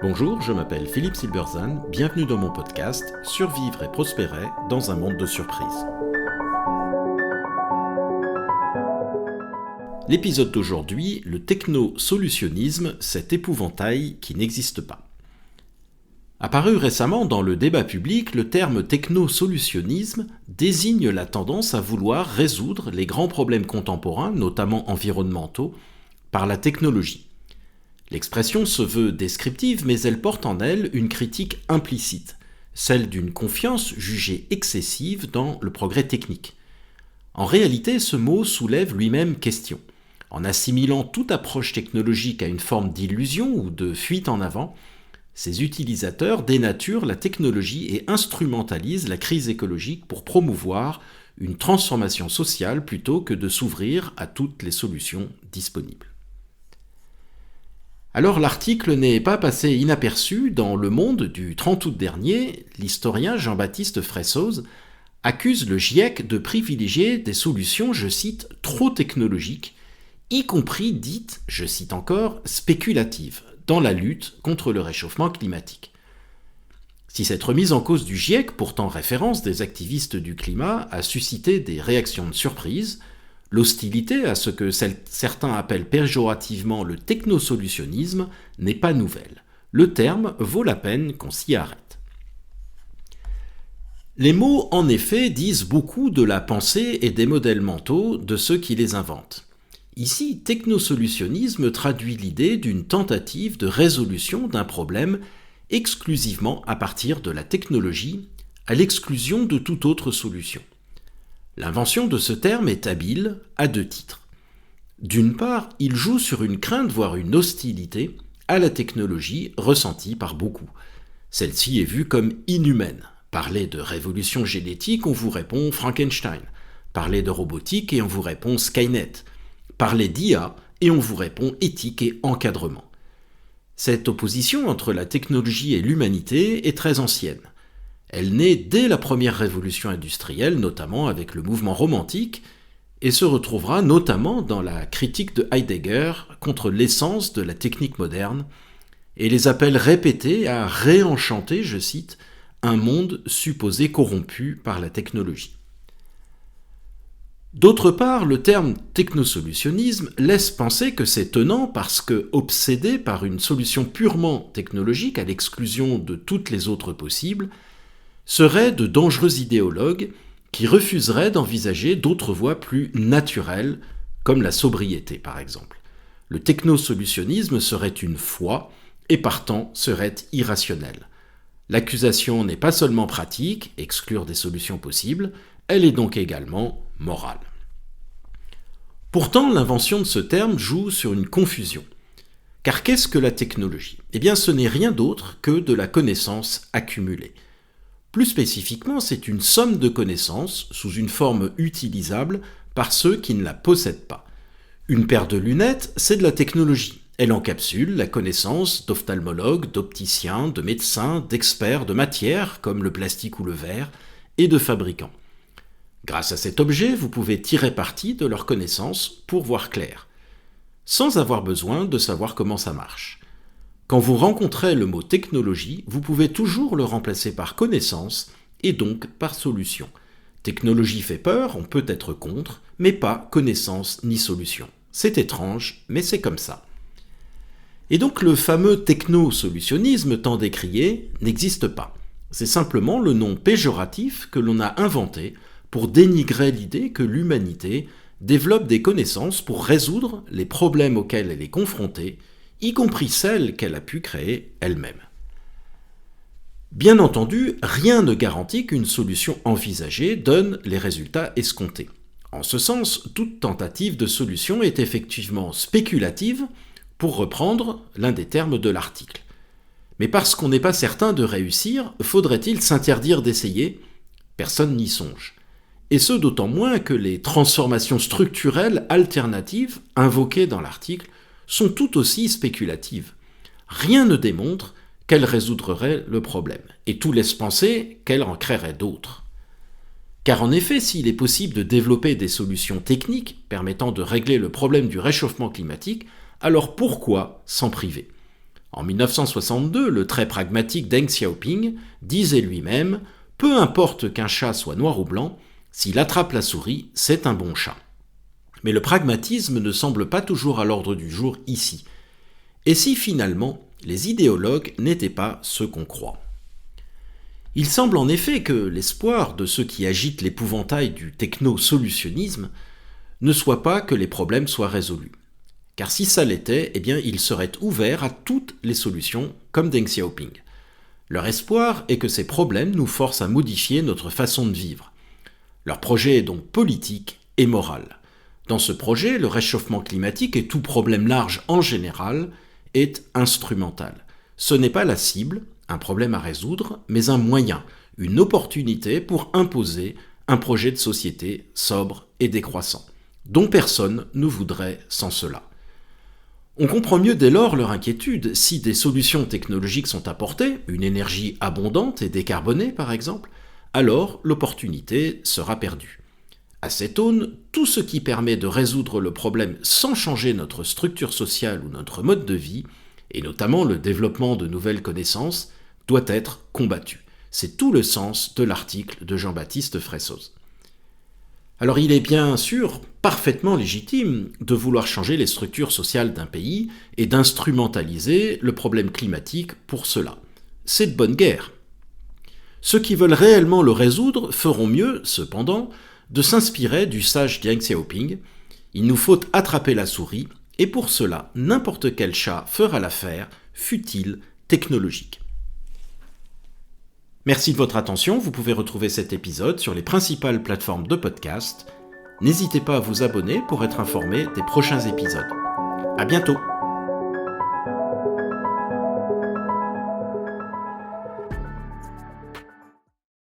Bonjour, je m'appelle Philippe Silberzahn, bienvenue dans mon podcast « Survivre et prospérer dans un monde de surprises ». L'épisode d'aujourd'hui, le technosolutionnisme, cet épouvantail qui n'existe pas. Apparu récemment dans le débat public, le terme technosolutionnisme désigne la tendance à vouloir résoudre les grands problèmes contemporains, notamment environnementaux, par la technologie. L'expression se veut descriptive, mais elle porte en elle une critique implicite, celle d'une confiance jugée excessive dans le progrès technique. En réalité, ce mot soulève lui-même question. En assimilant toute approche technologique à une forme d'illusion ou de fuite en avant, ses utilisateurs dénaturent la technologie et instrumentalisent la crise écologique pour promouvoir une transformation sociale plutôt que de s'ouvrir à toutes les solutions disponibles. Alors l'article n'est pas passé inaperçu. Dans Le Monde du 30 août dernier, l'historien Jean-Baptiste Fressoz accuse le GIEC de privilégier des solutions, je cite, trop technologiques, y compris dites, je cite encore, spéculatives, dans la lutte contre le réchauffement climatique. Si cette remise en cause du GIEC, pourtant référence des activistes du climat, a suscité des réactions de surprise, l'hostilité à ce que certains appellent péjorativement le technosolutionnisme n'est pas nouvelle. Le terme vaut la peine qu'on s'y arrête. Les mots, en effet, disent beaucoup de la pensée et des modèles mentaux de ceux qui les inventent. Ici, technosolutionnisme traduit l'idée d'une tentative de résolution d'un problème exclusivement à partir de la technologie, à l'exclusion de toute autre solution. L'invention de ce terme est habile à deux titres. D'une part, il joue sur une crainte, voire une hostilité, à la technologie ressentie par beaucoup. Celle-ci est vue comme inhumaine. Parlez de révolution génétique, on vous répond Frankenstein. Parlez de robotique et on vous répond Skynet. Parlez d'IA et on vous répond éthique et encadrement. Cette opposition entre la technologie et l'humanité est très ancienne. Elle naît dès la première révolution industrielle, notamment avec le mouvement romantique, et se retrouvera notamment dans la critique de Heidegger contre l'essence de la technique moderne, et les appels répétés à réenchanter, je cite, un monde supposé corrompu par la technologie. D'autre part, le terme technosolutionnisme laisse penser que c'est tenant parce que, obsédé par une solution purement technologique à l'exclusion de toutes les autres possibles, seraient de dangereux idéologues qui refuseraient d'envisager d'autres voies plus naturelles, comme la sobriété par exemple. Le technosolutionnisme serait une foi et partant serait irrationnel. L'accusation n'est pas seulement pratique, exclure des solutions possibles, elle est donc également morale. Pourtant, l'invention de ce terme joue sur une confusion. Car qu'est-ce que la technologie ? Eh bien, ce n'est rien d'autre que de la connaissance accumulée. Plus spécifiquement, c'est une somme de connaissances sous une forme utilisable par ceux qui ne la possèdent pas. Une paire de lunettes, c'est de la technologie. Elle encapsule la connaissance d'ophtalmologues, d'opticiens, de médecins, d'experts de matières comme le plastique ou le verre, et de fabricants. Grâce à cet objet, vous pouvez tirer parti de leurs connaissances pour voir clair, sans avoir besoin de savoir comment ça marche. Quand vous rencontrez le mot technologie, vous pouvez toujours le remplacer par connaissance et donc par solution. Technologie fait peur, on peut être contre, mais pas connaissance ni solution. C'est étrange, mais c'est comme ça. Et donc le fameux technosolutionnisme tant décrié n'existe pas. C'est simplement le nom péjoratif que l'on a inventé pour dénigrer l'idée que l'humanité développe des connaissances pour résoudre les problèmes auxquels elle est confrontée, y compris celles qu'elle a pu créer elle-même. Bien entendu, rien ne garantit qu'une solution envisagée donne les résultats escomptés. En ce sens, toute tentative de solution est effectivement spéculative, pour reprendre l'un des termes de l'article. Mais parce qu'on n'est pas certain de réussir, faudrait-il s'interdire d'essayer ? Personne n'y songe. Et ce d'autant moins que les transformations structurelles alternatives invoquées dans l'article sont tout aussi spéculatives. Rien ne démontre qu'elles résoudraient le problème, et tout laisse penser qu'elles en créeraient d'autres. Car en effet, s'il est possible de développer des solutions techniques permettant de régler le problème du réchauffement climatique, alors pourquoi s'en priver ? En 1962, le très pragmatique Deng Xiaoping disait lui-même « Peu importe qu'un chat soit noir ou blanc, s'il attrape la souris, c'est un bon chat ». Mais le pragmatisme ne semble pas toujours à l'ordre du jour ici. Et si finalement, les idéologues n'étaient pas ceux qu'on croit? Il semble en effet que l'espoir de ceux qui agitent l'épouvantail du techno-solutionnisme ne soit pas que les problèmes soient résolus. Car si ça l'était, eh bien, ils seraient ouverts à toutes les solutions, comme Deng Xiaoping. Leur espoir est que ces problèmes nous forcent à modifier notre façon de vivre. Leur projet est donc politique et moral. Dans ce projet, le réchauffement climatique et tout problème large en général est instrumental. Ce n'est pas la cible, un problème à résoudre, mais un moyen, une opportunité pour imposer un projet de société sobre et décroissant, dont personne ne voudrait sans cela. On comprend mieux dès lors leur inquiétude. Si des solutions technologiques sont apportées, une énergie abondante et décarbonée par exemple, alors l'opportunité sera perdue. À cette aune, tout ce qui permet de résoudre le problème sans changer notre structure sociale ou notre mode de vie, et notamment le développement de nouvelles connaissances, doit être combattu. C'est tout le sens de l'article de Jean-Baptiste Fressoz. Alors il est bien sûr parfaitement légitime de vouloir changer les structures sociales d'un pays et d'instrumentaliser le problème climatique pour cela. C'est de bonne guerre. Ceux qui veulent réellement le résoudre feront mieux, cependant, de s'inspirer du sage Deng Xiaoping. Il nous faut attraper la souris, et pour cela, n'importe quel chat fera l'affaire, fût-il technologique. Merci de votre attention, vous pouvez retrouver cet épisode sur les principales plateformes de podcast. N'hésitez pas à vous abonner pour être informé des prochains épisodes. À bientôt!